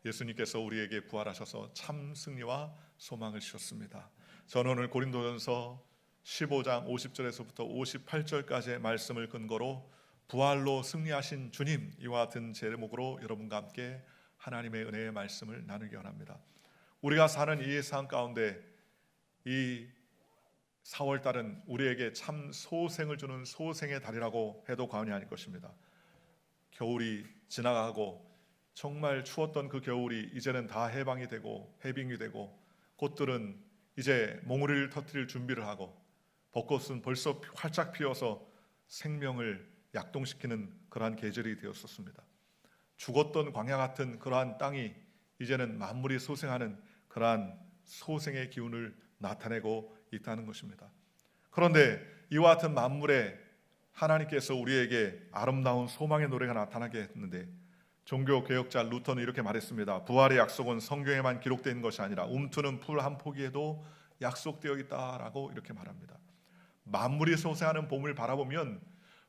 예수님께서 우리에게 부활하셔서 참 승리와 소망을 주셨습니다. 저는 오늘 고린도전서 15장 50절에서부터 58절까지의 말씀을 근거로 부활로 승리하신 주님, 이와 같은 제목으로 여러분과 함께 하나님의 은혜의 말씀을 나누기 원합니다. 우리가 사는 이 세상 가운데 이 4월달은 우리에게 참 소생을 주는 소생의 달이라고 해도 과언이 아닐 것입니다. 겨울이 지나가고 정말 추웠던 그 겨울이 이제는 다 해방이 되고 해빙이 되고, 꽃들은 이제 몽우리를 터뜨릴 준비를 하고, 벚꽃은 벌써 활짝 피어서 생명을 약동시키는 그러한 계절이 되었었습니다. 죽었던 광야 같은 그러한 땅이 이제는 만물이 소생하는 그러한 소생의 기운을 나타내고 있다는 것입니다. 그런데 이와 같은 만물에 하나님께서 우리에게 아름다운 소망의 노래가 나타나게 했는데, 종교개혁자 루터는 이렇게 말했습니다. 부활의 약속은 성경에만 기록된 것이 아니라 움트는 풀 한 포기에도 약속되어 있다라고 이렇게 말합니다. 만물이 소생하는 봄을 바라보면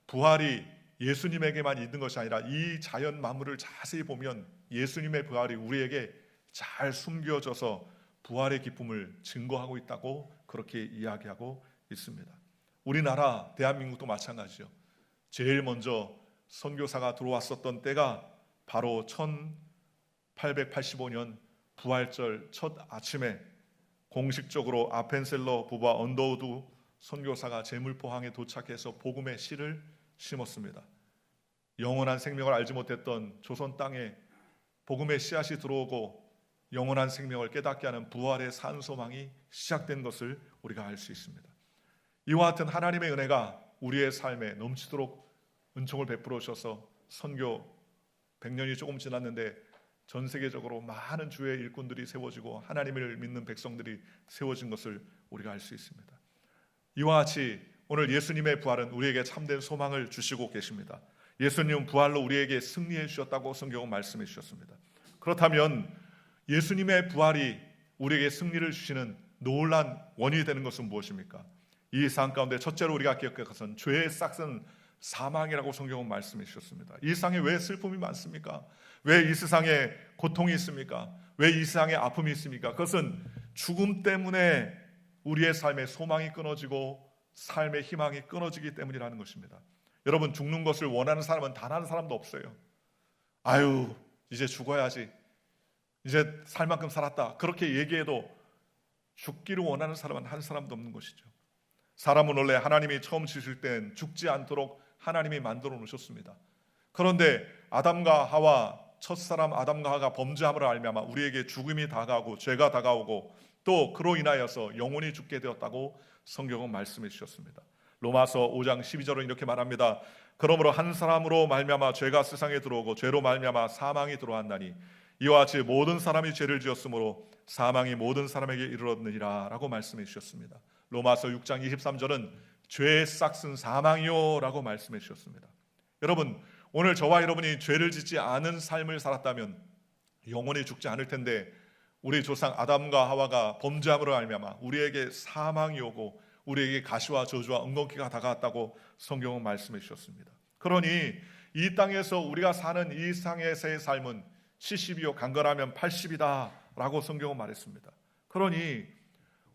부활이 예수님에게만 있는 것이 아니라 이 자연 만물을 자세히 보면 예수님의 부활이 우리에게 잘 숨겨져서 부활의 기쁨을 증거하고 있다고 그렇게 이야기하고 있습니다. 우리나라 대한민국도 마찬가지죠. 제일 먼저 선교사가 들어왔었던 때가 바로 1885년 부활절 첫 아침에 공식적으로 아펜셀러 부바 언더우드 선교사가 제물포항에 도착해서 복음의 씨를 심었습니다. 영원한 생명을 알지 못했던 조선 땅에 복음의 씨앗이 들어오고 영원한 생명을 깨닫게 하는 부활의 산소망이 시작된 것을 우리가 알 수 있습니다. 이와 같은 하나님의 은혜가 우리의 삶에 넘치도록 은총을 베풀어 주셔서 선교 100년이 조금 지났는데 전 세계적으로 많은 주의 일꾼들이 세워지고 하나님을 믿는 백성들이 세워진 것을 우리가 알 수 있습니다. 이와 같이 오늘 예수님의 부활은 우리에게 참된 소망을 주시고 계십니다. 예수님은 부활로 우리에게 승리해 주셨다고 성경은 말씀해 주셨습니다. 그렇다면 예수님의 부활이 우리에게 승리를 주시는 놀라운 원인이 되는 것은 무엇입니까? 이 세상 가운데 첫째로 우리가 기억할 것은 죄의 싹은 사망이라고 성경은 말씀해 주셨습니다. 이 세상에 왜 슬픔이 많습니까? 왜 이 세상에 고통이 있습니까? 왜 이 세상에 아픔이 있습니까? 그것은 죽음 때문에 우리의 삶의 소망이 끊어지고 삶의 희망이 끊어지기 때문이라는 것입니다. 여러분, 죽는 것을 원하는 사람은 단 한 사람도 없어요. 아유, 이제 죽어야지, 이제 살 만큼 살았다, 그렇게 얘기해도 죽기를 원하는 사람은 한 사람도 없는 것이죠. 사람은 원래 하나님이 처음 지으실 땐 죽지 않도록 하나님이 만들어 놓으셨습니다. 그런데 아담과 하와, 첫사람 아담과 하와가 범죄함으로 말미암아 우리에게 죽음이 다가오고 죄가 다가오고 또 그로 인하여서 영혼이 죽게 되었다고 성경은 말씀해 주셨습니다. 로마서 5장 12절은 이렇게 말합니다. 그러므로 한 사람으로 말미암아 죄가 세상에 들어오고 죄로 말미암아 사망이 들어왔나니 이와 같이 모든 사람이 죄를 지었으므로 사망이 모든 사람에게 이르렀느니라 라고 말씀해 주셨습니다. 로마서 6장 23절은 죄의 싹은 사망이요 라고 말씀해 주셨습니다. 여러분, 오늘 저와 여러분이 죄를 짓지 않은 삶을 살았다면 영원히 죽지 않을 텐데, 우리 조상 아담과 하와가 범죄함으로 말미암아 우리에게 사망이 오고 우리에게 가시와 저주와 응곡기가 다가왔다고 성경은 말씀해 주셨습니다. 그러니 이 땅에서 우리가 사는 이 세상에서의 삶은 70이요 강건하면 80이다 라고 성경은 말했습니다. 그러니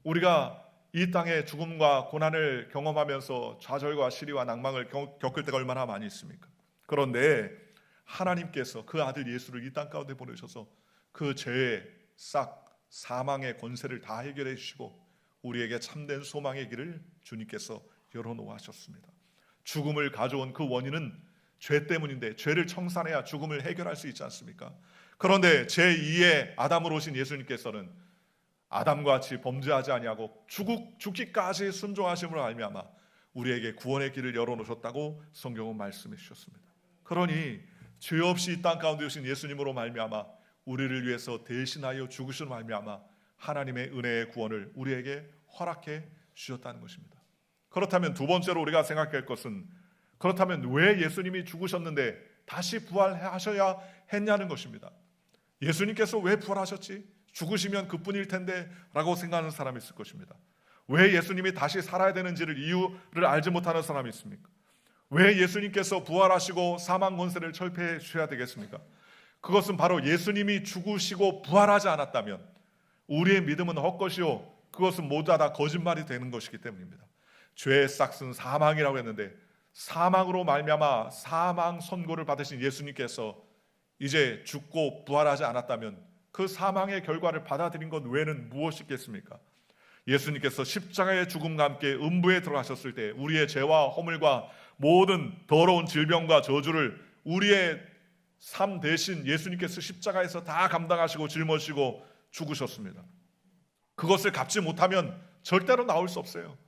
우리가 이 땅의 죽음과 고난을 경험하면서 좌절과 시리와 낭망을 겪을 때가 얼마나 많이 있습니까? 그런데 하나님께서 그 아들 예수를 이 땅 가운데 보내셔서 그 죄의 싹 사망의 권세를 다 해결해 주시고 우리에게 참된 소망의 길을 주님께서 열어놓으셨습니다. 죽음을 가져온 그 원인은 죄 때문인데 죄를 청산해야 죽음을 해결할 수 있지 않습니까? 그런데 제2의 아담으로 오신 예수님께서는 아담과 같이 범죄하지 아니하고 죽기까지 순종하심으로 말미암아 우리에게 구원의 길을 열어놓으셨다고 성경은 말씀해 주셨습니다. 그러니 죄 없이 이 땅 가운데 오신 예수님으로 말미암아 우리를 위해서 대신하여 죽으신 말미암아 하나님의 은혜의 구원을 우리에게 허락해 주셨다는 것입니다. 그렇다면 두 번째로 우리가 생각할 것은, 그렇다면 왜 예수님이 죽으셨는데 다시 부활하셔야 했냐는 것입니다. 예수님께서 왜 부활하셨지? 죽으시면 그뿐일 텐데 라고 생각하는 사람이 있을 것입니다. 왜 예수님이 다시 살아야 되는지를 이유를 알지 못하는 사람이 있습니까? 왜 예수님께서 부활하시고 사망 권세를 철폐해 주셔야 되겠습니까? 그것은 바로 예수님이 죽으시고 부활하지 않았다면 우리의 믿음은 헛것이요 그것은 모두 다 거짓말이 되는 것이기 때문입니다. 죄의 싹은 사망이라고 했는데 사망으로 말미암아 사망 선고를 받으신 예수님께서 이제 죽고 부활하지 않았다면 그 사망의 결과를 받아들인 것 외에는 무엇이 있겠습니까? 예수님께서 십자가의 죽음과 함께 음부에 들어가셨을 때 우리의 죄와 허물과 모든 더러운 질병과 저주를 우리의 삶 대신 예수님께서 십자가에서 다 감당하시고 짊어지고 죽으셨습니다. 그것을 갚지 못하면 절대로 나올 수 없어요.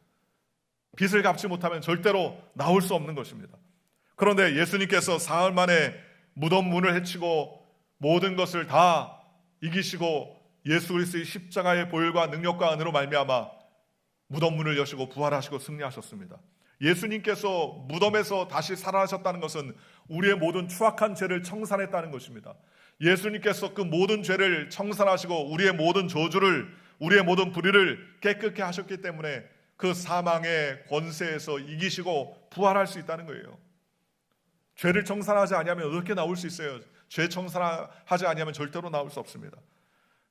빚을 갚지 못하면 절대로 나올 수 없는 것입니다. 그런데 예수님께서 사흘 만에 무덤 문을 헤치고 모든 것을 다 이기시고 예수 그리스도의 십자가의 보혈과 능력과 은혜로 말미암아 무덤 문을 여시고 부활하시고 승리하셨습니다. 예수님께서 무덤에서 다시 살아나셨다는 것은 우리의 모든 추악한 죄를 청산했다는 것입니다. 예수님께서 그 모든 죄를 청산하시고 우리의 모든 저주를 우리의 모든 불의를 깨끗게 하셨기 때문에 그 사망의 권세에서 이기시고 부활할 수 있다는 거예요. 죄를 청산하지 아니하면 어떻게 나올 수 있어요? 죄 청산하지 아니하면 절대로 나올 수 없습니다.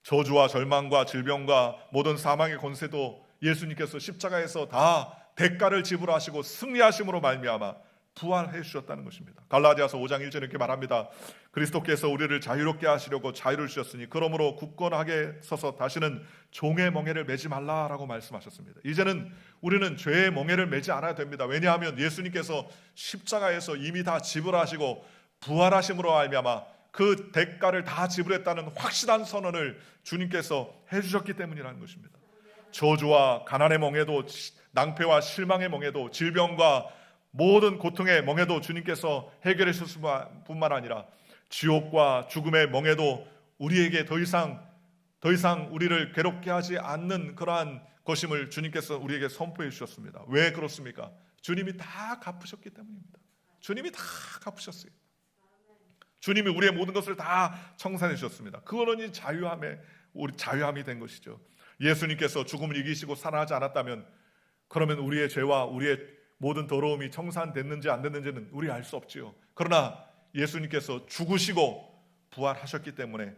저주와 절망과 질병과 모든 사망의 권세도 예수님께서 십자가에서 다 대가를 지불하시고 승리하심으로 말미암아 부활해 주셨다는 것입니다. 갈라디아서 5장 1절에 이렇게 말합니다. 그리스도께서 우리를 자유롭게 하시려고 자유를 주셨으니 그러므로 굳건하게 서서 다시는 종의 멍에를 매지 말라라고 말씀하셨습니다. 이제는 우리는 죄의 멍에를 매지 않아야 됩니다. 왜냐하면 예수님께서 십자가에서 이미 다 지불하시고 부활하심으로 말미암아 그 대가를 다 지불했다는 확실한 선언을 주님께서 해주셨기 때문이라는 것입니다. 저주와 가난의 멍에도 낭패와 실망의 멍에도 질병과 모든 고통의 멍에도 주님께서 해결해 주셨을 뿐만 아니라 지옥과 죽음의 멍에도 우리에게 더 이상 우리를 괴롭게 하지 않는 그러한 것임을 주님께서 우리에게 선포해 주셨습니다. 왜 그렇습니까? 주님이 다 갚으셨기 때문입니다. 주님이 다 갚으셨어요. 주님이 우리의 모든 것을 다 청산해 주셨습니다. 그거는 우리 자유함이 된 것이죠. 예수님께서 죽음을 이기시고 살아나지 않았다면 그러면 우리의 죄와 우리의 모든 더러움이 청산됐는지 안 됐는지는 우리 알 수 없지요. 그러나 예수님께서 죽으시고 부활하셨기 때문에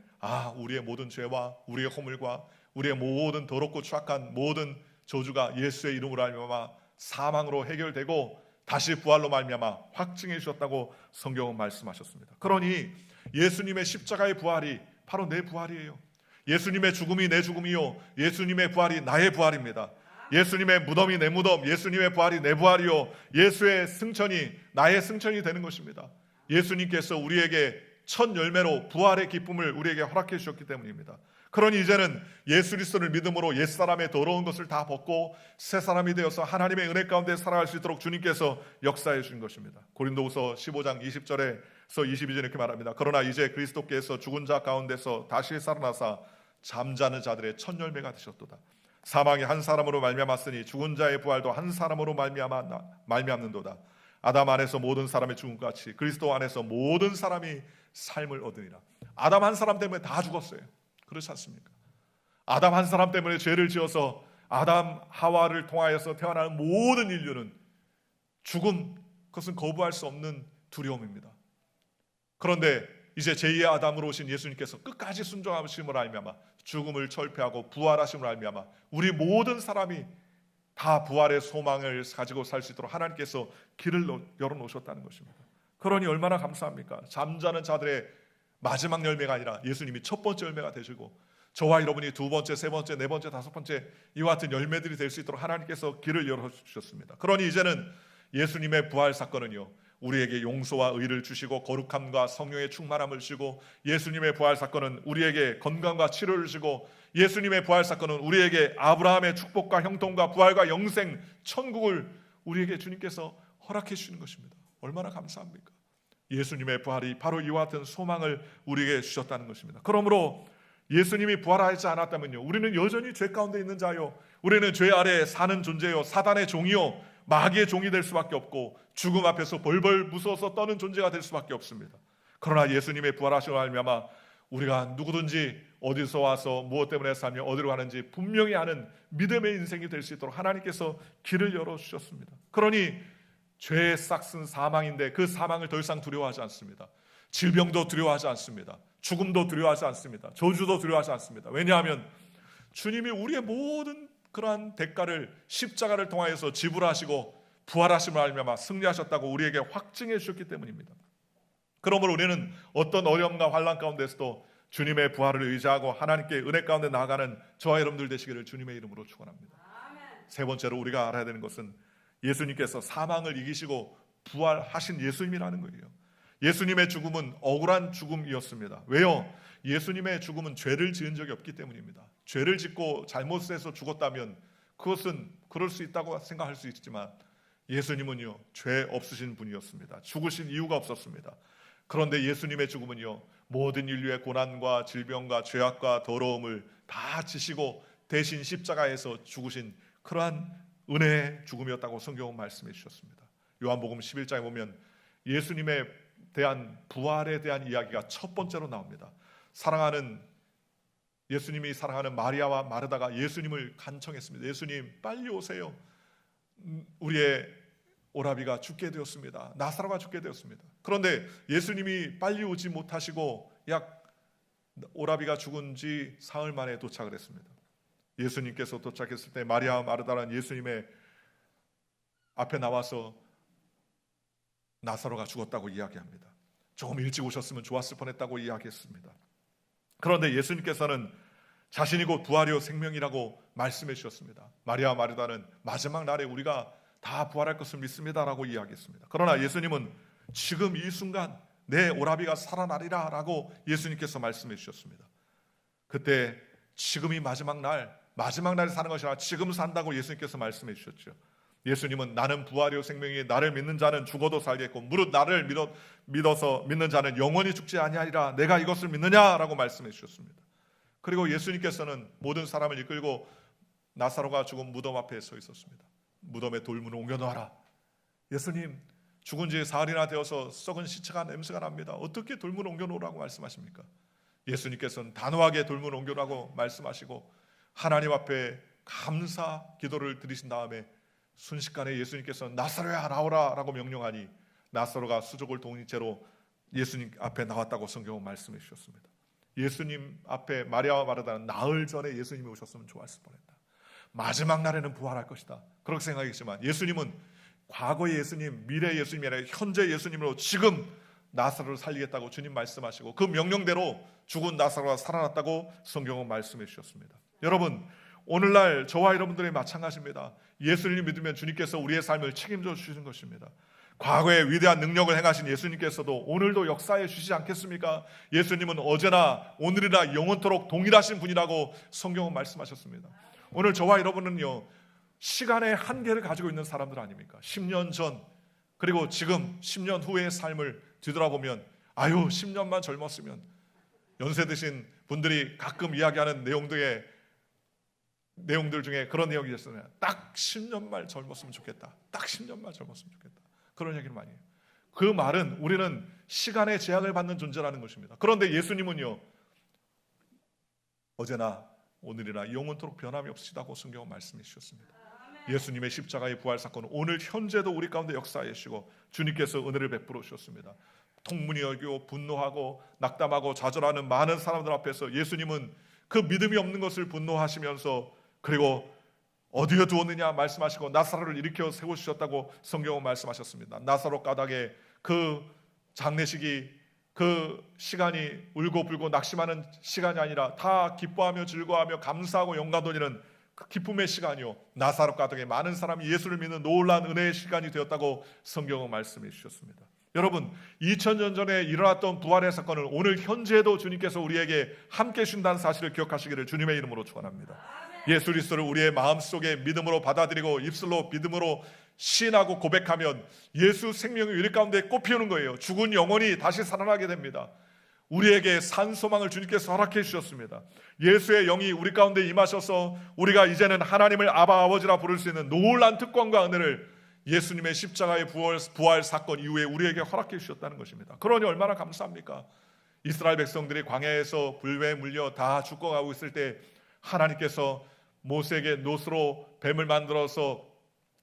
우리의 모든 죄와 우리의 허물과 우리의 모든 더럽고 추악한 모든 저주가 예수의 이름으로 말미암아 사망으로 해결되고 다시 부활로 말미암아 확증해 주셨다고 성경은 말씀하셨습니다. 그러니 예수님의 십자가의 부활이 바로 내 부활이에요. 예수님의 죽음이 내 죽음이요 예수님의 부활이 나의 부활입니다. 예수님의 무덤이 내 무덤, 예수님의 부활이 내 부활이요 예수의 승천이 나의 승천이 되는 것입니다. 예수님께서 우리에게 첫 열매로 부활의 기쁨을 우리에게 허락해 주셨기 때문입니다. 그러니 이제는 예수 그리스도를 믿음으로 옛사람의 더러운 것을 다 벗고 새 사람이 되어서 하나님의 은혜 가운데 살아갈 수 있도록 주님께서 역사해 주신 것입니다. 고린도후서 15장 20절에서 22절에 이렇게 말합니다. 그러나 이제 그리스도께서 죽은 자 가운데서 다시 살아나사 잠자는 자들의 첫 열매가 되셨도다. 사망이 한 사람으로 말미암았으니 죽은 자의 부활도 한 사람으로 말미암는도다. 아담 안에서 모든 사람의 죽음같이 그리스도 안에서 모든 사람이 삶을 얻으리라. 아담 한 사람 때문에 다 죽었어요. 그렇지 않습니까? 아담 한 사람 때문에 죄를 지어서 아담 하와를 통하여서 태어나는 모든 인류는 죽음, 그것은 거부할 수 없는 두려움입니다. 그런데 이제 제2의 아담으로 오신 예수님께서 끝까지 순종하심으로 말미암아 죽음을 철폐하고 부활하심으로 말미암아 우리 모든 사람이 다 부활의 소망을 가지고 살 수 있도록 하나님께서 길을 열어놓으셨다는 것입니다. 그러니 얼마나 감사합니까? 잠자는 자들의 마지막 열매가 아니라 예수님이 첫 번째 열매가 되시고 저와 여러분이 두 번째, 세 번째, 네 번째, 다섯 번째 이와 같은 열매들이 될 수 있도록 하나님께서 길을 열어주셨습니다. 그러니 이제는 예수님의 부활 사건은요 우리에게 용서와 의를 주시고 거룩함과 성령의 충만함을 주시고 예수님의 부활 사건은 우리에게 건강과 치료를 주시고 예수님의 부활 사건은 우리에게 아브라함의 축복과 형통과 부활과 영생 천국을 우리에게 주님께서 허락해 주시는 것입니다. 얼마나 감사합니까? 예수님의 부활이 바로 이와 같은 소망을 우리에게 주셨다는 것입니다. 그러므로 예수님이 부활하지 않았다면요 우리는 여전히 죄 가운데 있는 자요 우리는 죄 아래에 사는 존재요 사단의 종이요 마귀의 종이 될 수밖에 없고 죽음 앞에서 벌벌 무서워서 떠는 존재가 될 수밖에 없습니다. 그러나 예수님의 부활하심으로 말미암아 우리가 누구든지 어디서 와서 무엇 때문에 살며 어디로 가는지 분명히 아는 믿음의 인생이 될 수 있도록 하나님께서 길을 열어주셨습니다. 그러니 죄의 싹슨 사망인데 그 사망을 더 이상 두려워하지 않습니다. 질병도 두려워하지 않습니다. 죽음도 두려워하지 않습니다. 저주도 두려워하지 않습니다. 왜냐하면 주님이 우리의 모든 그러한 대가를 십자가를 통하여서 지불하시고 부활하심을 알며 승리하셨다고 우리에게 확증해 주셨기 때문입니다. 그러므로 우리는 어떤 어려움과 환난 가운데서도 주님의 부활을 의지하고 하나님께 은혜 가운데 나아가는 저와 여러분들 되시기를 주님의 이름으로 축원합니다. 세 번째로 우리가 알아야 되는 것은 예수님께서 사망을 이기시고 부활하신 예수님이라는 거예요. 예수님의 죽음은 억울한 죽음이었습니다. 왜요? 예수님의 죽음은 죄를 지은 적이 없기 때문입니다. 죄를 짓고 잘못해서 죽었다면 그것은 그럴 수 있다고 생각할 수 있지만 예수님은요, 죄 없으신 분이었습니다. 죽으신 이유가 없었습니다. 그런데 예수님의 죽음은요, 모든 인류의 고난과 질병과 죄악과 더러움을 다 지시고 대신 십자가에서 죽으신 그러한 은혜의 죽음이었다고 성경은 말씀해 주셨습니다. 요한복음 11장에 보면 예수님에 대한 부활에 대한 이야기가 첫 번째로 나옵니다. 예수님이 사랑하는 마리아와 마르다가 예수님을 간청했습니다. 예수님 빨리 오세요. 우리의 오라비가 죽게 되었습니다. 나사로가 죽게 되었습니다. 그런데 예수님이 빨리 오지 못하시고 약 오라비가 죽은 지 사흘 만에 도착을 했습니다. 예수님께서 도착했을 때 마리아와 마르다는 예수님의 앞에 나와서 나사로가 죽었다고 이야기합니다. 조금 일찍 오셨으면 좋았을 뻔했다고 이야기했습니다. 그런데 예수님께서는 자신이 곧 부활이요 생명이라고 말씀해 주셨습니다. 마리아와 마르다는 마지막 날에 우리가 다 부활할 것을 믿습니다라고 이야기했습니다. 그러나 예수님은 지금 이 순간 내 오라비가 살아나리라 라고 예수님께서 말씀해 주셨습니다. 그때 지금이 마지막 날에 사는 것이 아니라 지금 산다고 예수님께서 말씀해 주셨죠. 예수님은 나는 부활이요 생명이 나를 믿는 자는 죽어도 살겠고 무릇 나를 믿어서 믿는 자는 영원히 죽지 아니하리라. 내가 이것을 믿느냐라고 말씀해 주셨습니다. 그리고 예수님께서는 모든 사람을 이끌고 나사로가 죽은 무덤 앞에 서 있었습니다. 무덤에 돌문을 옮겨 놓아라. 예수님 죽은 지 사흘이나 되어서 썩은 시체가 냄새가 납니다. 어떻게 돌문을 옮겨 놓으라고 말씀하십니까? 예수님께서는 단호하게 돌문을 옮겨 놓으라고 말씀하시고 하나님 앞에 감사 기도를 드리신 다음에 순식간에 예수님께서는 나사로야 나오라 라고 명령하니 나사로가 수족을 동인 채로 예수님 앞에 나왔다고 성경은 말씀해 주셨습니다. 예수님 앞에 마리아와 마르다는 나흘 전에 예수님이 오셨으면 좋았을 뻔했다. 마지막 날에는 부활할 것이다. 그렇게 생각했지만 예수님은 과거의 예수님, 미래의 예수님이 아니라 현재 예수님으로 지금 나사로를 살리겠다고 주님 말씀하시고 그 명령대로 죽은 나사로가 살아났다고 성경은 말씀해 주셨습니다. 여러분, 오늘날 저와 여러분들이 마찬가지입니다. 예수님을 믿으면 주님께서 우리의 삶을 책임져 주시는 것입니다. 과거에 위대한 능력을 행하신 예수님께서도 오늘도 역사해 주시지 않겠습니까? 예수님은 어제나 오늘이나 영원토록 동일하신 분이라고 성경은 말씀하셨습니다. 오늘 저와 여러분은요, 시간의 한계를 가지고 있는 사람들 아닙니까? 10년 전 그리고 지금 10년 후의 삶을 뒤돌아보면 10년만 젊었으면, 연세 드신 분들이 가끔 이야기하는 내용들 중에 그런 내용이 있었어요. 딱 10년만 젊었으면 좋겠다. 딱 10년만 젊었으면 좋겠다. 그런 얘기를 많이 해요. 그 말은 우리는 시간의 제약을 받는 존재라는 것입니다. 그런데 예수님은요, 어제나 오늘이나 영원토록 변함이 없으시다고 성경은 말씀해 주셨습니다. 예수님의 십자가의 부활 사건은 오늘 현재도 우리 가운데 역사해 주시고 주님께서 은혜를 베풀어 주셨습니다. 통문이 열리고 분노하고 낙담하고 좌절하는 많은 사람들 앞에서 예수님은 그 믿음이 없는 것을 분노하시면서 그리고 어디에 두었느냐 말씀하시고 나사로를 일으켜 세우셨다고 성경은 말씀하셨습니다. 나사로 가닥에 그 장례식이 그 시간이 울고불고 낙심하는 시간이 아니라 다 기뻐하며 즐거워하며 감사하고 영광 돌리는 그 기쁨의 시간이요, 나사로 가닥에 많은 사람이 예수를 믿는 놀라운 은혜의 시간이 되었다고 성경은 말씀해 주셨습니다. 여러분, 2000년 전에 일어났던 부활의 사건을 오늘 현재도 주님께서 우리에게 함께 주신다는 사실을 기억하시기를 주님의 이름으로 축원합니다. 예수 그리스도를 우리의 마음속에 믿음으로 받아들이고 입술로 믿음으로 시인하고 고백하면 예수 생명이 우리 가운데 꽃피우는 거예요. 죽은 영혼이 다시 살아나게 됩니다. 우리에게 산 소망을 주님께서 허락해 주셨습니다. 예수의 영이 우리 가운데 임하셔서 우리가 이제는 하나님을 아바 아버지라 부를 수 있는 놀라운 특권과 은혜를 예수님의 십자가의 부활 사건 이후에 우리에게 허락해 주셨다는 것입니다. 그러니 얼마나 감사합니까? 이스라엘 백성들이 광야에서 불배에 물려 다 죽어가고 있을 때 하나님께서 모세에게 놋으로 뱀을 만들어서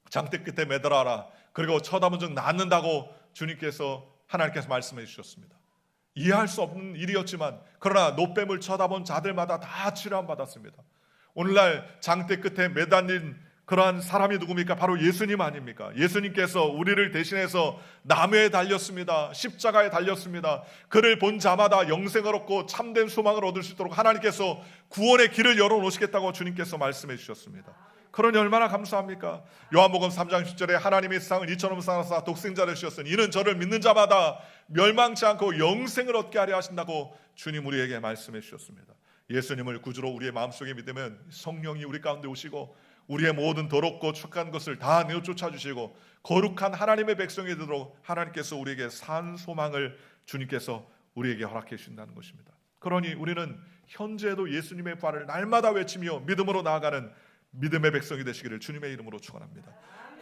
장대 끝에 매달아라. 그리고 쳐다본 즉 낫는다고 주님께서 하나님께서 말씀해 주셨습니다. 이해할 수 없는 일이었지만 그러나 노뱀을 쳐다본 자들마다 다 치료함 받았습니다. 오늘날 장대 끝에 매달린 그러한 사람이 누굽니까? 바로 예수님 아닙니까? 예수님께서 우리를 대신해서 나무에 달렸습니다. 십자가에 달렸습니다. 그를 본 자마다 영생을 얻고 참된 소망을 얻을 수 있도록 하나님께서 구원의 길을 열어놓으시겠다고 주님께서 말씀해 주셨습니다. 그러니 얼마나 감사합니까? 요한복음 3장 10절에 하나님이 세상을 이처럼 사랑하사 독생자를 주셨으니 이는 저를 믿는 자마다 멸망치 않고 영생을 얻게 하려 하신다고 주님 우리에게 말씀해 주셨습니다. 예수님을 구주로 우리의 마음속에 믿으면 성령이 우리 가운데 오시고 우리의 모든 더럽고 축한 것을 다 내어쫓아 주시고 거룩한 하나님의 백성이 되도록 하나님께서 우리에게 산 소망을 주님께서 우리에게 허락해 주신다는 것입니다. 그러니 우리는 현재에도 예수님의 부활을 날마다 외치며 믿음으로 나아가는 믿음의 백성이 되시기를 주님의 이름으로 축원합니다.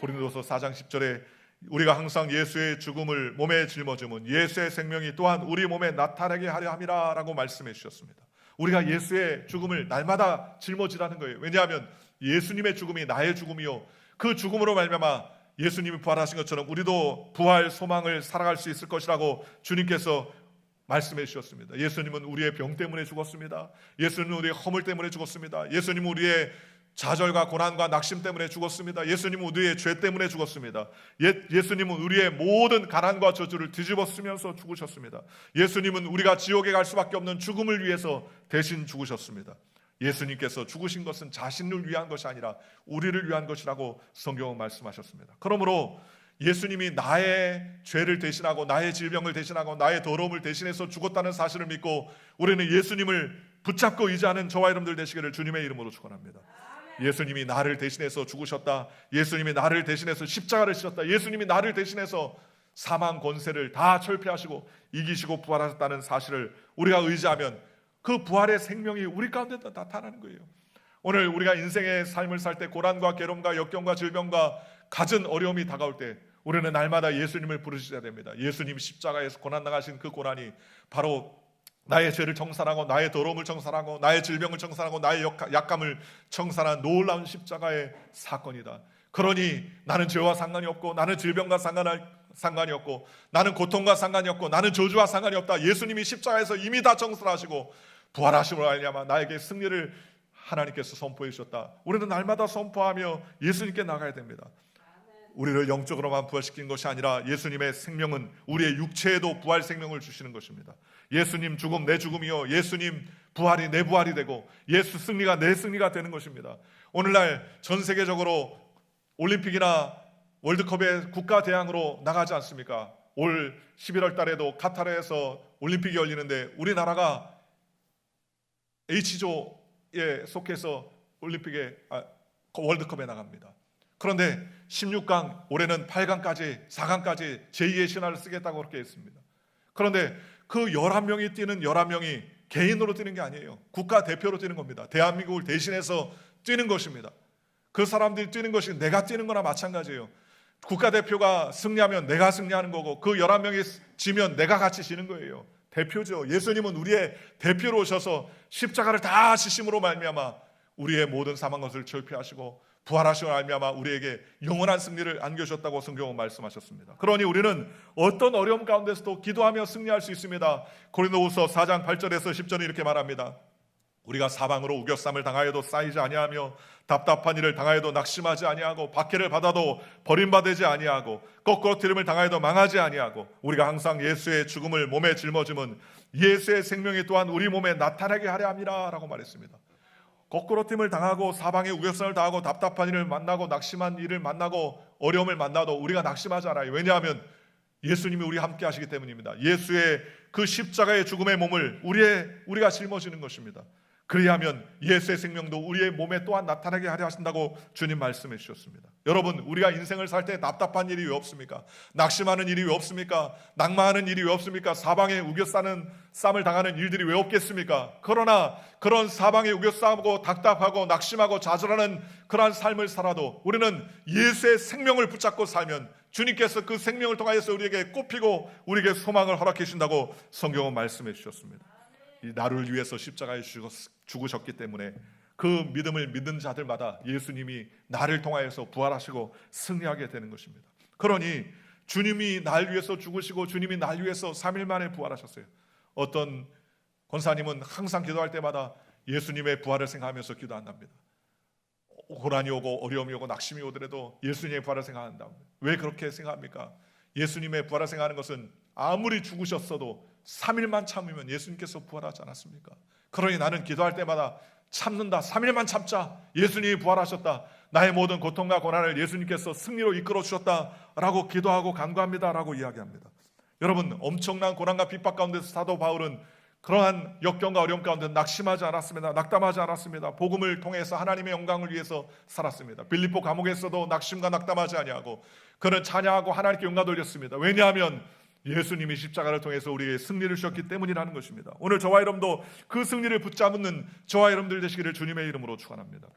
고린도서 4장 10절에 우리가 항상 예수의 죽음을 몸에 짊어지면 예수의 생명이 또한 우리 몸에 나타나게 하려 함이라 라고 말씀해 주셨습니다. 우리가 예수의 죽음을 날마다 짊어지라는 거예요. 왜냐하면 예수님의 죽음이 나의 죽음이요 그 죽음으로 말미암아 예수님이 부활하신 것처럼 우리도 부활 소망을 살아갈 수 있을 것이라고 주님께서 말씀해 주셨습니다. 예수님은 우리의 병 때문에 죽었습니다. 예수님은 우리의 허물 때문에 죽었습니다. 예수님은 우리의 좌절과 고난과 낙심 때문에 죽었습니다. 예수님은 우리의 죄 때문에 죽었습니다. 예수님은 우리의 모든 가난과 저주를 뒤집어 쓰면서 죽으셨습니다. 예수님은 우리가 지옥에 갈 수밖에 없는 죽음을 위해서 대신 죽으셨습니다. 예수님께서 죽으신 것은 자신을 위한 것이 아니라 우리를 위한 것이라고 성경은 말씀하셨습니다. 그러므로 예수님이 나의 죄를 대신하고 나의 질병을 대신하고 나의 더러움을 대신해서 죽었다는 사실을 믿고 우리는 예수님을 붙잡고 의지하는 저와 여러분들 되시기를 주님의 이름으로 축원합니다. 예수님이 나를 대신해서 죽으셨다. 예수님이 나를 대신해서 십자가를 지셨다. 예수님이 나를 대신해서 사망 권세를 다 철폐하시고 이기시고 부활하셨다는 사실을 우리가 의지하면 그 부활의 생명이 우리 가운데 나타나는 거예요. 오늘 우리가 인생의 삶을 살 때 고난과 괴로움과 역경과 질병과 갖은 어려움이 다가올 때 우리는 날마다 예수님을 부르셔야 됩니다. 예수님 십자가에서 고난 당하신 그 고난이 바로 나의 죄를 청산하고 나의 더러움을 청산하고 나의 질병을 청산하고 나의 약감을 청산한 놀라운 십자가의 사건이다. 그러니 나는 죄와 상관이 없고 나는 질병과 상관이 없고 나는 고통과 상관이 없고 나는 저주와 상관이 없다. 예수님이 십자가에서 이미 다 청산하시고 부활하심으로 말미암아 나에게 승리를 하나님께서 선포해 주셨다. 우리는 날마다 선포하며 예수님께 나가야 됩니다. 우리를 영적으로만 부활시킨 것이 아니라 예수님의 생명은 우리의 육체에도 부활 생명을 주시는 것입니다. 예수님 죽음 내 죽음이요 예수님 부활이 내 부활이 되고 예수 승리가 내 승리가 되는 것입니다. 오늘날 전 세계적으로 올림픽이나 월드컵에 국가대항으로 나가지 않습니까? 올 11월 달에도 카타르에서 올림픽이 열리는데 우리나라가 H조에 속해서 월드컵에 나갑니다. 그런데 16강 올해는 8강까지 4강까지 제2의 신화를 쓰겠다고 그렇게 했습니다. 그런데 그 11명이 뛰는 11명이 개인으로 뛰는 게 아니에요. 국가대표로 뛰는 겁니다. 대한민국을 대신해서 뛰는 것입니다. 그 사람들이 뛰는 것이 내가 뛰는 거나 마찬가지예요. 국가대표가 승리하면 내가 승리하는 거고 그 11명이 지면 내가 같이 지는 거예요. 대표죠. 예수님은 우리의 대표로 오셔서 십자가를 다 지심으로 말미암아 우리의 모든 사망 것을 철폐하시고 부활하시고 말미암아 우리에게 영원한 승리를 안겨주셨다고 성경은 말씀하셨습니다. 그러니 우리는 어떤 어려움 가운데서도 기도하며 승리할 수 있습니다. 고린도후서 4장 8절에서 10절에 이렇게 말합니다. 우리가 사방으로 우겨쌈을 당하여도 쌓이지 아니하며 답답한 일을 당하여도 낙심하지 아니하고 박해를 받아도 버림받지 아니하고 거꾸로 트림을 당하여도 망하지 아니하고 우리가 항상 예수의 죽음을 몸에 짊어지면 예수의 생명이 또한 우리 몸에 나타나게 하려 함이라 라고 말했습니다. 거꾸로 팀을 당하고 사방에 우겨쌈을 당하고 답답한 일을 만나고 낙심한 일을 만나고 어려움을 만나도 우리가 낙심하지 않아요. 왜냐하면 예수님이 우리와 함께 하시기 때문입니다. 예수의 그 십자가의 죽음의 몸을 우리가 짊어지는 것입니다. 그리하면 예수의 생명도 우리의 몸에 또한 나타나게 하려 하신다고 주님 말씀해 주셨습니다. 여러분, 우리가 인생을 살 때 답답한 일이 왜 없습니까? 낙심하는 일이 왜 없습니까? 낙마하는 일이 왜 없습니까? 사방에 쌈을 당하는 일들이 왜 없겠습니까? 그러나 그런 사방에 우겨싸고 답답하고 낙심하고 좌절하는 그러한 삶을 살아도 우리는 예수의 생명을 붙잡고 살면 주님께서 그 생명을 통하여서 우리에게 꼽히고 우리에게 소망을 허락해 주신다고 성경은 말씀해 주셨습니다. 이 나를 위해서 십자가에 죽으셨기 때문에 그 믿음을 믿는 자들마다 예수님이 나를 통하여서 부활하시고 승리하게 되는 것입니다. 그러니 주님이 날 위해서 죽으시고 주님이 날 위해서 3일 만에 부활하셨어요. 어떤 권사님은 항상 기도할 때마다 예수님의 부활을 생각하면서 기도한답니다. 고난이 오고 어려움이 오고 낙심이 오더라도 예수님의 부활을 생각한다. 왜 그렇게 생각합니까? 예수님의 부활을 생각하는 것은 아무리 죽으셨어도 3일만 참으면 예수님께서 부활하지 않았습니까? 그러니 나는 기도할 때마다 참는다. 3일만 참자. 예수님이 부활하셨다. 나의 모든 고통과 고난을 예수님께서 승리로 이끌어 주셨다라고 기도하고 간구합니다라고 이야기합니다. 여러분, 엄청난 고난과 핍박 가운데서 사도 바울은 그러한 역경과 어려움 가운데 낙심하지 않았습니다. 낙담하지 않았습니다. 복음을 통해서 하나님의 영광을 위해서 살았습니다. 빌립보 감옥에서도 낙심과 낙담하지 아니하고 그는 찬양하고 하나님께 영광 돌렸습니다. 왜냐하면 예수님이 십자가를 통해서 우리에게 승리를 주셨기 때문이라는 것입니다. 오늘 저와 여러분도 그 승리를 붙잡는 저와 여러분들 되시기를 주님의 이름으로 축원합니다.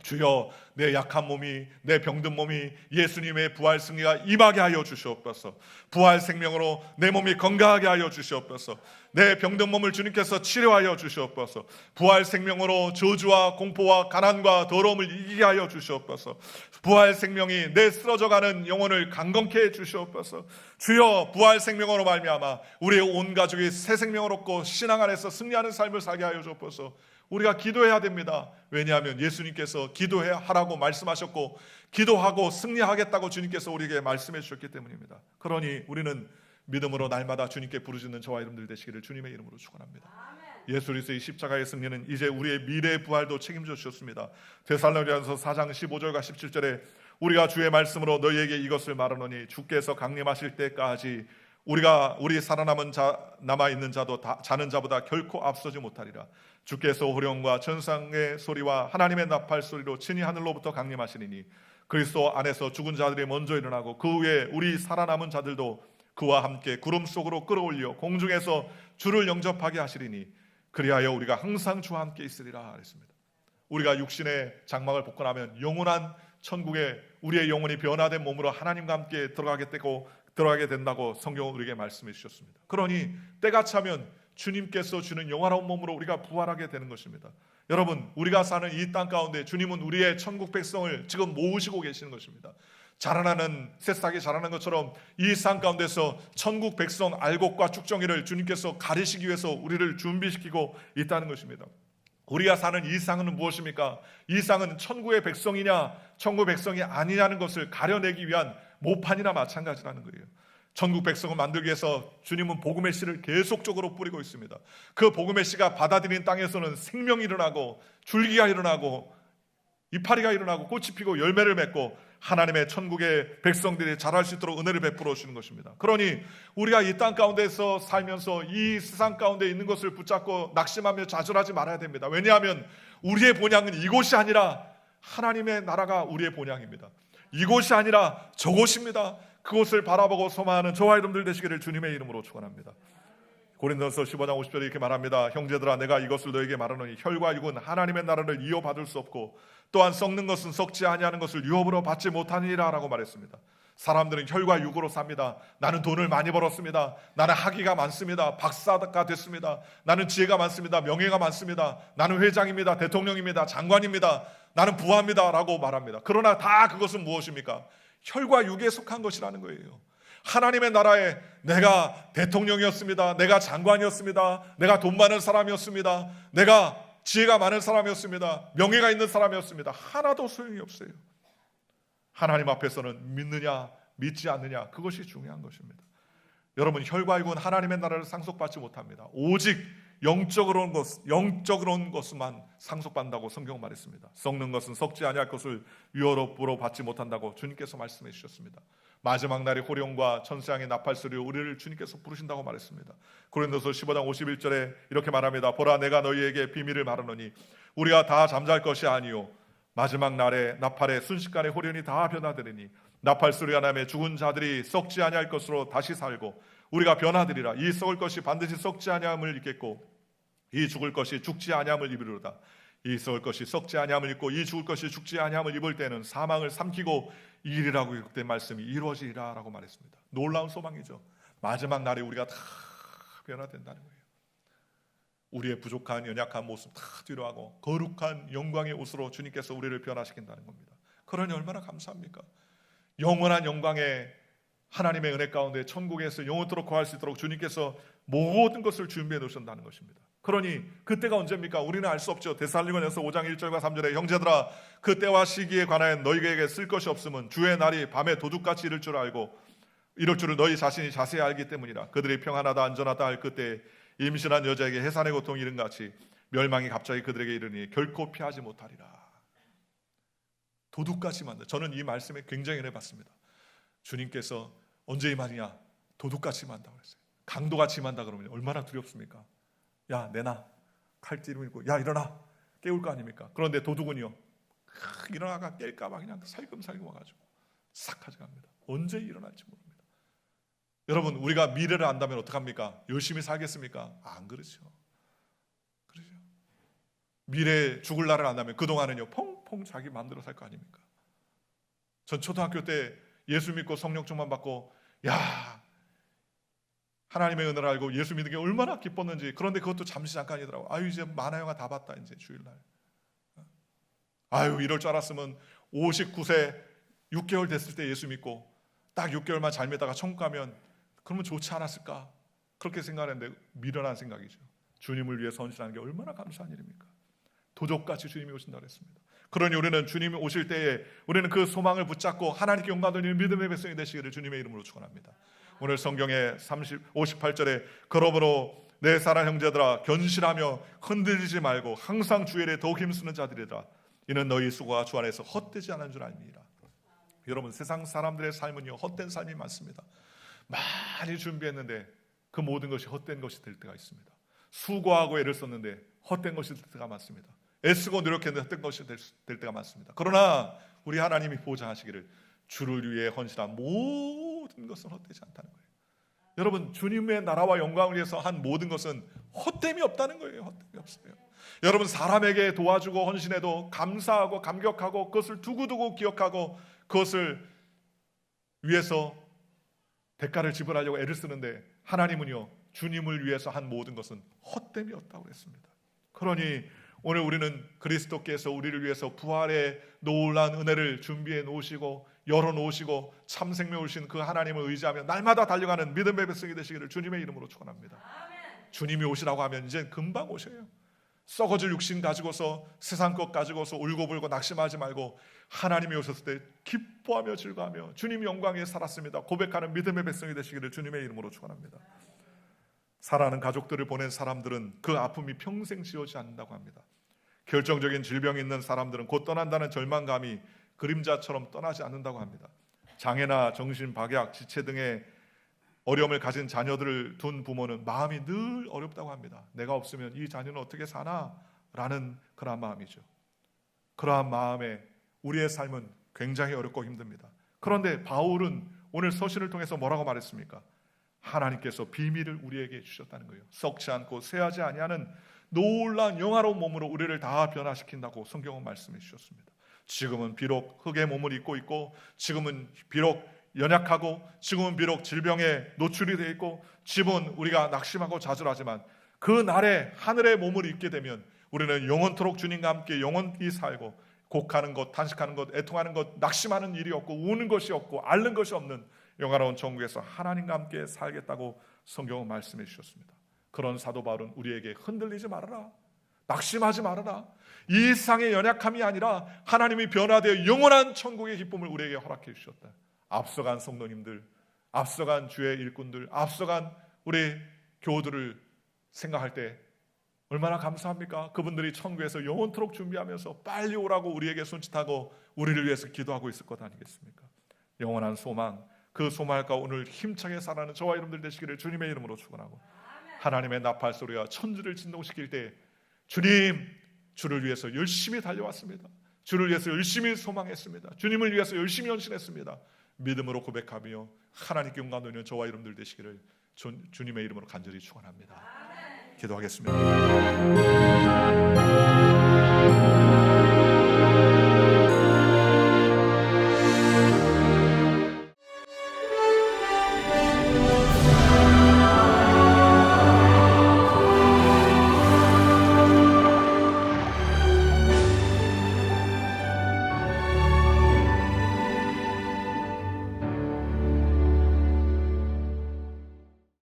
주여, 내 약한 몸이, 내 병든 몸이 예수님의 부활 승리가 임하게 하여 주시옵소서. 부활 생명으로 내 몸이 건강하게 하여 주시옵소서. 내 병든 몸을 주님께서 치료하여 주시옵소서. 부활 생명으로 저주와 공포와 가난과 더러움을 이기게 하여 주시옵소서. 부활 생명이 내 쓰러져가는 영혼을 강건케 해 주시옵소서. 주여, 부활 생명으로 말미암아 우리의 온 가족이 새 생명을 얻고 신앙 안에서 승리하는 삶을 살게 하여 주옵소서. 우리가 기도해야 됩니다. 왜냐하면 예수님께서 기도해야 하라고 말씀하셨고 기도하고 승리하겠다고 주님께서 우리에게 말씀해 주셨기 때문입니다. 그러니 우리는 믿음으로 날마다 주님께 부르짖는 저와 여러분들 되시기를 주님의 이름으로 축원합니다. 예수 그리스도의 십자가의 승리는 이제 우리의 미래의 부활도 책임져 주셨습니다. 데살로니가서 4장 15절과 17절에 우리가 주의 말씀으로 너희에게 이것을 말하노니 주께서 강림하실 때까지 우리 살아남은 남아있는 자도 자는 자보다 결코 앞서지 못하리라. 주께서 호령과 천상의 소리와 하나님의 나팔 소리로 친히 하늘로부터 강림하시리니 그리스도 안에서 죽은 자들이 먼저 일어나고 그 후에 우리 살아남은 자들도 그와 함께 구름 속으로 끌어올려 공중에서 주를 영접하게 하시리니 그리하여 우리가 항상 주와 함께 있으리라 했습니다. 우리가 육신의 장막을 벗고 나면 영원한 천국에 우리의 영혼이 변화된 몸으로 하나님과 함께 들어가게 된다고 성경은 우리에게 말씀해 주셨습니다. 그러니 때가 차면 주님께서 주는 영화로운 몸으로 우리가 부활하게 되는 것입니다. 여러분, 우리가 사는 이 땅 가운데 주님은 우리의 천국 백성을 지금 모으시고 계시는 것입니다. 자라나는 새싹이 자라는 것처럼 이 땅 가운데서 천국 백성 알곡과 쭉정이를 주님께서 가리시기 위해서 우리를 준비시키고 있다는 것입니다. 우리가 사는 이 땅은 무엇입니까? 이 땅은 천국의 백성이냐 천국 백성이 아니냐는 것을 가려내기 위한 모판이나 마찬가지라는 거예요. 천국 백성을 만들기 위해서 주님은 복음의 씨를 계속적으로 뿌리고 있습니다. 그 복음의 씨가 받아들인 땅에서는 생명이 일어나고 줄기가 일어나고 이파리가 일어나고 꽃이 피고 열매를 맺고 하나님의 천국의 백성들이 자랄 수 있도록 은혜를 베풀어 주는 것입니다. 그러니 우리가 이 땅 가운데서 살면서 이 세상 가운데 있는 것을 붙잡고 낙심하며 좌절하지 말아야 됩니다. 왜냐하면 우리의 본향은 이곳이 아니라 하나님의 나라가 우리의 본향입니다. 이곳이 아니라 저곳입니다. 그곳을 바라보고 소망하는 저와 여러분들 되시기를 주님의 이름으로 축원합니다. 고린도서 15장 50절에 이렇게 말합니다. 형제들아, 내가 이것을 너에게 말하노니 혈과 육은 하나님의 나라를 이어받을 수 없고 또한 썩는 것은 썩지 아니하는 것을 유업으로 받지 못하니라 라고 말했습니다. 사람들은 혈과 육으로 삽니다. 나는 돈을 많이 벌었습니다. 나는 학위가 많습니다. 박사가 됐습니다. 나는 지혜가 많습니다. 명예가 많습니다. 나는 회장입니다. 대통령입니다. 장관입니다. 나는 부하입니다 라고 말합니다. 그러나 다 그것은 무엇입니까? 혈과 육에 속한 것이라는 거예요. 하나님의 나라에 내가 대통령이었습니다. 내가 장관이었습니다. 내가 돈 많은 사람이었습니다. 내가 지혜가 많은 사람이었습니다. 명예가 있는 사람이었습니다. 하나도 소용이 없어요. 하나님 앞에서는 믿느냐 믿지 않느냐, 그것이 중요한 것입니다. 여러분, 혈과 육은 하나님의 나라를 상속받지 못합니다. 오직 영적으로 온 것만 상속받는다고 성경 말했습니다. 썩는 것은 썩지 아니할 것을 유업으로 받지 못한다고 주님께서 말씀해 주셨습니다. 마지막 날의 호령과 천사의 나팔 소리로 우리를 주님께서 부르신다고 말했습니다. 고린도서 15장 51절에 이렇게 말합니다. 보라, 내가 너희에게 비밀을 말하노니 우리가 다 잠잘 것이 아니요 마지막 날에 나팔의 순식간에 호련이 다 변화되리니 나팔 소리가 나며 죽은 자들이 썩지 아니할 것으로 다시 살고 우리가 변화되리라. 이 썩을 것이 반드시 썩지 아니함을 입겠고 이 죽을 것이 죽지 아니함을 입으리로다. 이 썩을 것이 썩지 아니함을 입고 이 죽을 것이 죽지 아니함을 입을 때는 사망을 삼키고 이리라고 기록된 말씀이 이루어지리라 라고 말했습니다. 놀라운 소망이죠. 마지막 날에 우리가 다 변화된다는 거예요. 우리의 부족한 연약한 모습 다 뒤로하고 거룩한 영광의 옷으로 주님께서 우리를 변화시킨다는 겁니다. 그러니 얼마나 감사합니까? 영원한 영광의 하나님의 은혜 가운데 천국에서 영원토록 거할 수 있도록 주님께서 모든 것을 준비해 놓으신다는 것입니다. 그러니 그때가 언제입니까? 우리는 알 수 없죠. 데살로니가서 5장 1절과 3절에 형제들아 그때와 시기에 관하여 너희에게 쓸 것이 없음은 주의 날이 밤에 도둑같이 이를 줄 알고 이럴 줄을 너희 자신이 자세히 알기 때문이라. 그들이 평안하다 안전하다 할 그때 임신한 여자에게 해산의 고통이 이른 같이 멸망이 갑자기 그들에게 이르니 결코 피하지 못하리라. 도둑같이 만다. 저는 이 말씀에 굉장히 은혜 받습니다. 주님께서 언제 이 말이냐? 도둑같이 만다고 그랬어요. 강도같이 만다 그러면 얼마나 두렵습니까? 야 내놔. 칼 들고 야 일어나. 깨울 거 아닙니까? 그런데 도둑은요 일어나가 깰까 봐 그냥 살금살금 와가지고 싹 가져갑니다. 언제 일어날지 모릅니다. 여러분 우리가 미래를 안다면 어떡합니까? 열심히 살겠습니까? 안 그렇죠. 그렇죠. 미래에 죽을 날을 안다면 그동안은요 펑펑 자기 마음대로 살 거 아닙니까? 전 초등학교 때 예수 믿고 성령 충만 받고 야 하나님의 은혜를 알고 예수 믿는 게 얼마나 기뻤는지. 그런데 그것도 잠시 잠깐이더라고. 아유 이제 만화 영화 다 봤다 이제 주일날. 아유 이럴 줄 알았으면 59세 6개월 됐을 때 예수 믿고 딱 6개월만 잘 믿다가 천국 가면 그러면 좋지 않았을까? 그렇게 생각했는데 미련한 생각이죠. 주님을 위해 헌신하는 게 얼마나 감사한 일입니까? 도적같이 주님이 오신다고 했습니다. 그러니 우리는 주님이 오실 때에 우리는 그 소망을 붙잡고 하나님께 용감 돌리는 믿음의 백성이 되시기를 주님의 이름으로 축원합니다. 오늘 성경에 58절에 그러므로 내 사랑 형제들아 견실하며 흔들리지 말고 항상 주 일에 더욱 힘쓰는 자들이라. 이는 너희 수고가 주 안에서 헛되지 않은 줄 알미니라. 여러분 세상 사람들의 삶은요 헛된 삶이 많습니다. 많이 준비했는데 그 모든 것이 헛된 것이 될 때가 있습니다. 수고하고 애를 썼는데 헛된 것이 될 때가 많습니다. 애쓰고 노력했는데 헛된 것이 될 때가 많습니다. 그러나 우리 하나님이 보장하시기를 주를 위해 헌신한 모든 것은 헛되지 않다는 거예요. 여러분 주님의 나라와 영광을 위해서 한 모든 것은 헛됨이 없다는 거예요. 헛됨이 없어요. 여러분 사람에게 도와주고 헌신해도 감사하고 감격하고 그것을 두고두고 기억하고 그것을 위해서 대가를 지불하려고 애를 쓰는데 하나님은요 주님을 위해서 한 모든 것은 헛됨이 없다고 했습니다. 그러니 오늘 우리는 그리스도께서 우리를 위해서 부활의 놀라운 은혜를 준비해 놓으시고 열어 놓으시고 참 생명을 주신 그 하나님을 의지하며 날마다 달려가는 믿음의 백성이 되시기를 주님의 이름으로 축원합니다. 주님이 오시라고 하면 이제 금방 오셔요. 썩어질 육신 가지고서 세상 것 가지고서 울고불고 낙심하지 말고 하나님이 오셨을 때 기뻐하며 즐거워하며 주님 영광에 살았습니다 고백하는 믿음의 백성이 되시기를 주님의 이름으로 축원합니다. 사랑하는 가족들을 보낸 사람들은 그 아픔이 평생 지워지지 않는다고 합니다. 결정적인 질병이 있는 사람들은 곧 떠난다는 절망감이 그림자처럼 떠나지 않는다고 합니다. 장애나 정신박약, 지체 등의 어려움을 가진 자녀들을 둔 부모는 마음이 늘 어렵다고 합니다. 내가 없으면 이 자녀는 어떻게 사나? 라는 그러한 마음이죠. 그러한 마음에 우리의 삶은 굉장히 어렵고 힘듭니다. 그런데 바울은 오늘 서신을 통해서 뭐라고 말했습니까? 하나님께서 비밀을 우리에게 주셨다는 거예요. 썩지 않고 쇠하지 아니하는 놀라운 영화로운 몸으로 우리를 다 변화시킨다고 성경은 말씀해 주셨습니다. 지금은 비록 흙의 몸을 입고 있고 지금은 비록 연약하고 지금은 비록 질병에 노출이 되어 있고 지금은 우리가 낙심하고 좌절하지만 그 날에 하늘의 몸을 입게 되면 우리는 영원토록 주님과 함께 영원히 살고 곡하는 것, 탄식하는 것, 애통하는 것, 낙심하는 일이 없고 우는 것이 없고 앓는 것이 없는 영화로운 천국에서 하나님과 함께 살겠다고 성경은 말씀해 주셨습니다. 그런 사도 바울은 우리에게 흔들리지 말아라, 낙심하지 말아라, 이 세상의 연약함이 아니라 하나님이 변화되어 영원한 천국의 기쁨을 우리에게 허락해 주셨다. 앞서간 성도님들, 앞서간 주의 일꾼들, 앞서간 우리 교우들을 생각할 때 얼마나 감사합니까? 그분들이 천국에서 영원토록 준비하면서 빨리 오라고 우리에게 손짓하고 우리를 위해서 기도하고 있을 것 아니겠습니까? 영원한 소망, 그 소망과 오늘 힘차게 살아가는 저와 여러분들 되시기를 주님의 이름으로 축원하고 하나님의 나팔 소리가 천지를 진동시킬 때 주님, 주를 위해서 열심히 달려왔습니다. 주를 위해서 열심히 소망했습니다. 주님을 위해서 열심히 헌신했습니다. 믿음으로 고백하며 하나님께 영광 돌리는 저와 여러분들 되시기를 주님의 이름으로 간절히 축원합니다. 기도하겠습니다.